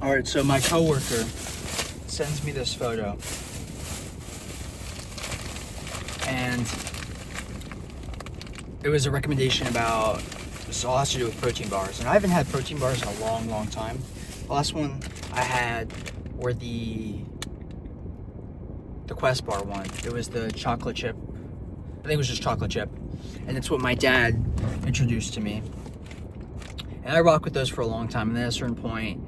All right, so my coworker sends me this photo, and it was a recommendation about, this all has to do with protein bars, and I haven't had protein bars in a long time. The last one I had were the Quest bar one. It was the chocolate chip. I think it was just chocolate chip, and it's what my dad introduced to me. And I rocked with those for a long time, and then at a certain point,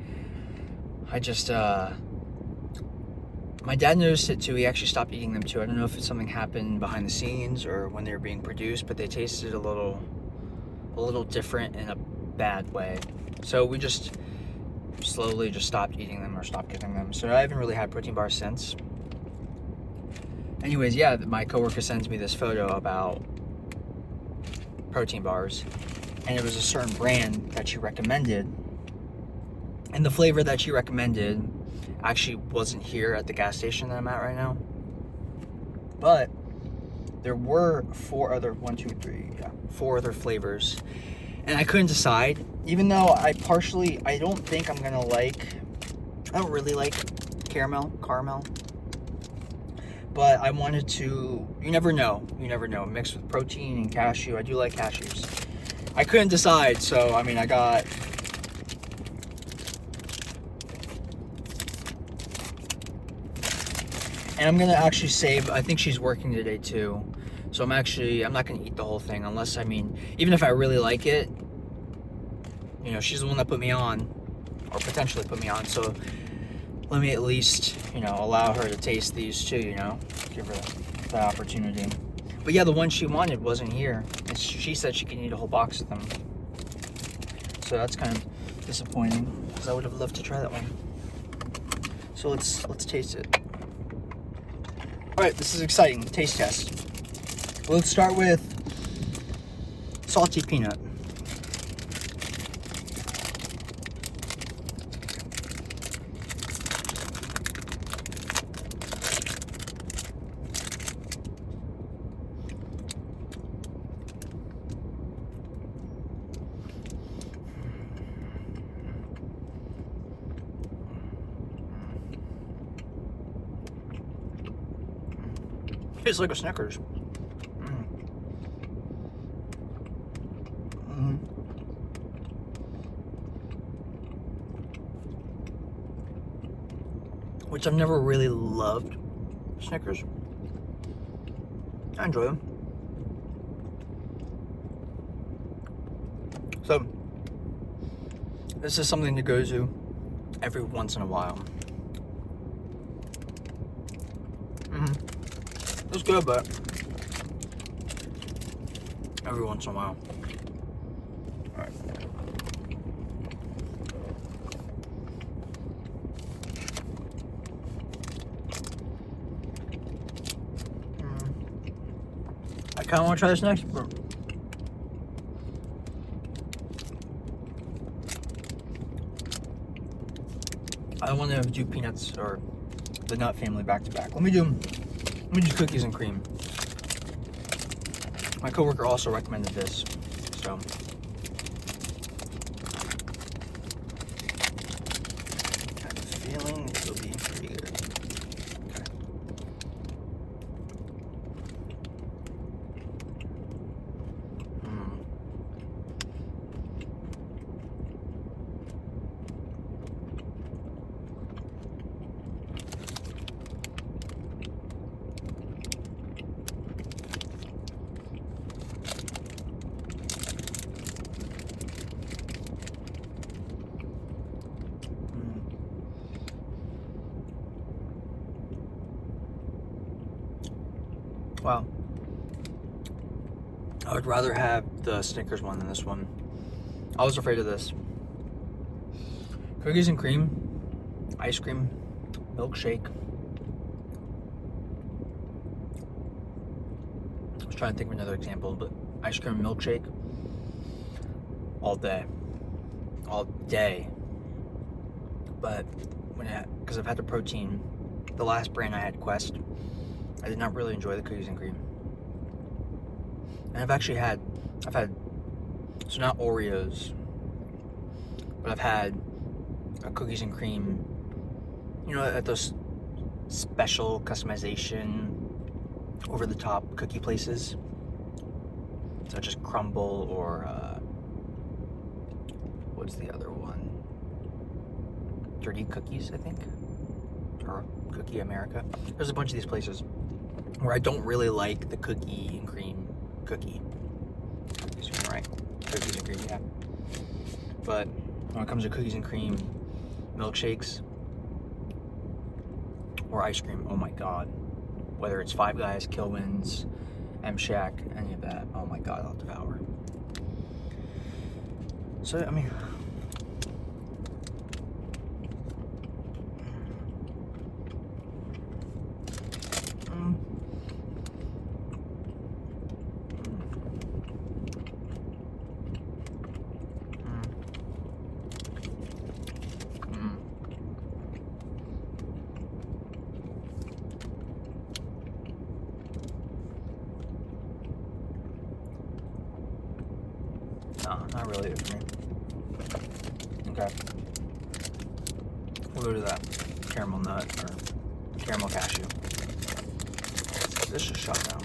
I just, my dad noticed it too. He actually stopped eating them too. I don't know if it's something happened behind the scenes or when they were being produced, but they tasted a little different in a bad way. So we just slowly just stopped eating them or stopped giving them. So I haven't really had protein bars since. Anyways, yeah, my coworker sends me this photo about protein bars, and it was a certain brand that she recommended, and the flavor that she recommended actually wasn't here at the gas station that I'm at right now, but there were four other flavors, and I couldn't decide, even though I don't really like caramel, but I wanted to, you never know, mixed with protein and cashew. I do like cashews. I couldn't decide, so I mean, I got, and I'm gonna actually save, I think she's working today too, so I'm not gonna eat the whole thing unless, I mean, even if I really like it, you know, she's the one that put me on, or potentially put me on, so let me at least, you know, allow her to taste these too, you know, give her the opportunity. But yeah, the one she wanted wasn't here. She said she could eat a whole box of them. So that's kind of disappointing, because I would have loved to try that one. So let's taste it. All right, this is exciting, taste test. Well, let's start with salty peanut. Tastes like a Snickers. Which I've never really loved Snickers. I enjoy them. So this is something to go to every once in a while. It's good, but every once in a while. All right. I kind of want to try this next. I don't want to do peanuts or the nut family back to back. Let me do cookies and cream. My coworker also recommended this, so. I have a feeling it'll be pretty good. Okay. Wow. I would rather have the Snickers one than this one. I was afraid of this. Cookies and cream, ice cream, milkshake. I was trying to think of another example, but ice cream and milkshake all day. All day. But because I've had the protein, the last brand I had, Quest, I did not really enjoy the cookies and cream. And I've had, so not Oreos, but I've had a cookies and cream, you know, at those special customization over the top cookie places, such as Crumble or what's the other one? Dirty Cookies, I think, or Cookie America. There's a bunch of these places where I don't really like the cookie and cream cookie. Right, cookies and cream, yeah. But when it comes to cookies and cream milkshakes or ice cream, oh my god. Whether it's Five Guys, Kilwins, M-Shack, any of that, oh my god, I'll devour. So, I mean, no, not really for me. Okay. We'll go to that caramel nut or caramel cashew. This is shut down.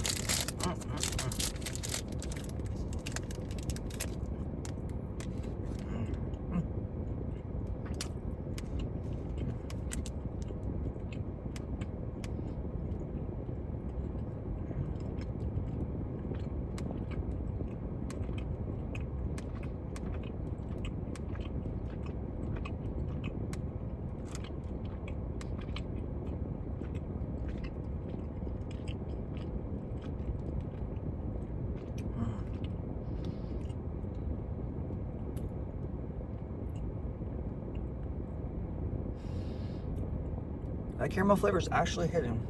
That caramel flavor is actually hitting.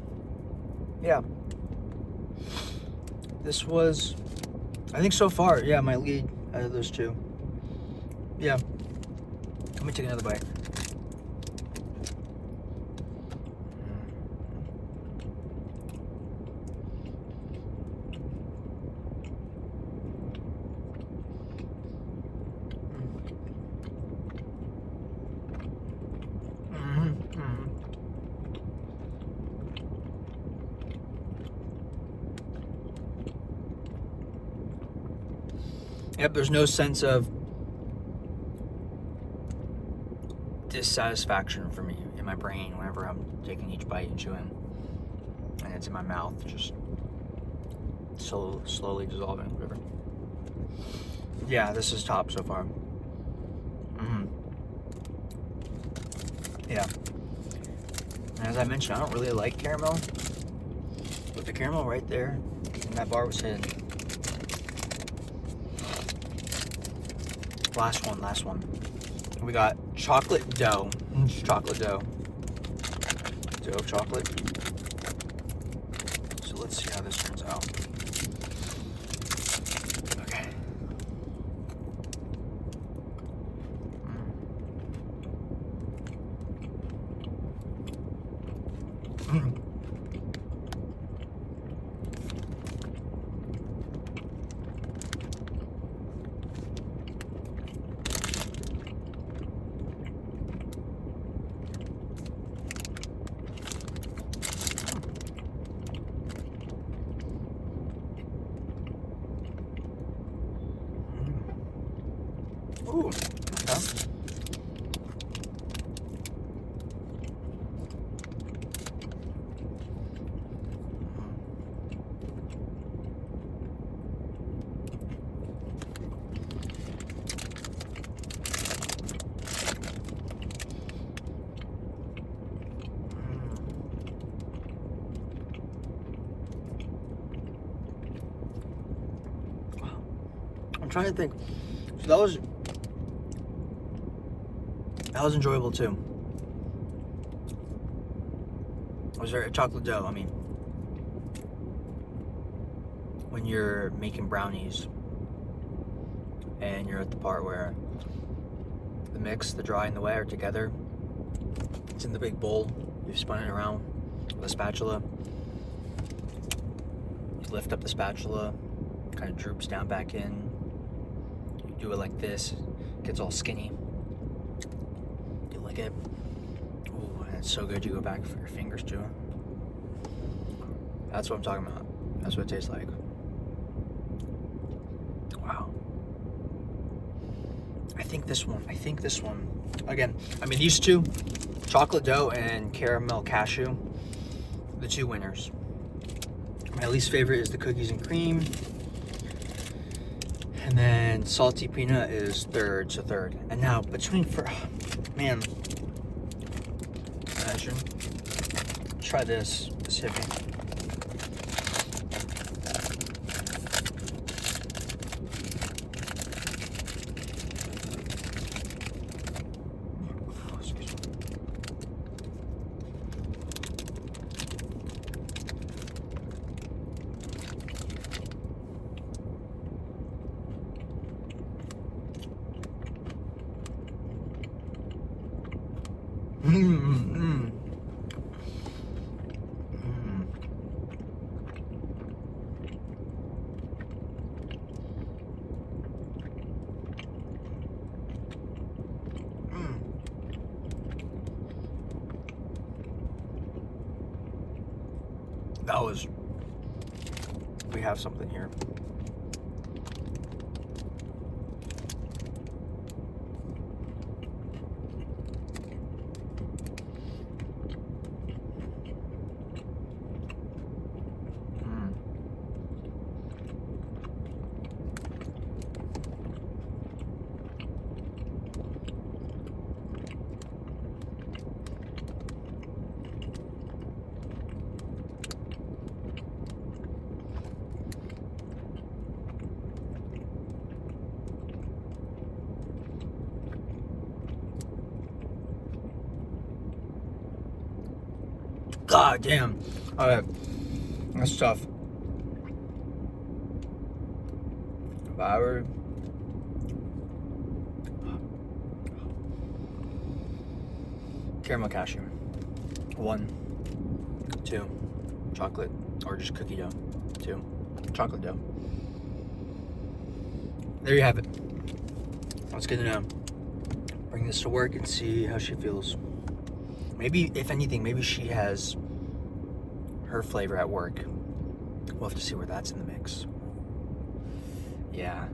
Yeah. This was, I think so far, yeah, my lead out of those two. Yeah. Let me take another bite. Yep, there's no sense of dissatisfaction for me in my brain whenever I'm taking each bite and chewing. And it's in my mouth, just slowly dissolving, whatever. Yeah, this is top so far. Yeah. And as I mentioned, I don't really like caramel, but the caramel right there in that bar was hitting. Last one. We got chocolate dough. Chocolate dough. Dough of chocolate. So let's see how this turns out. Okay. Ooh, okay. I'm trying to think. So that was enjoyable too. Was there a chocolate dough? I mean, when you're making brownies and you're at the part where the mix, the dry and the wet are together, it's in the big bowl, you've spun it around with a spatula, you lift up the spatula, kind of droops down back in, you do it like this, it gets all skinny. like it. Ooh, and it's so good. You go back for your fingers too. That's what I'm talking about. That's what it tastes like. Wow. I think this one. Again, I mean, these two, chocolate dough and caramel cashew, the two winners. My least favorite is the cookies and cream. And then salty peanut is third. And now man, imagine. Try this hippie. We have something here. God damn. Alright. That's tough. If I were... Caramel cashew. 1. 2. Chocolate. Or just cookie dough. 2. Chocolate dough. There you have it. That's good to know. Bring this to work and see how she feels. Maybe, if anything, maybe she has her flavor at work. We'll have to see where that's in the mix. Yeah.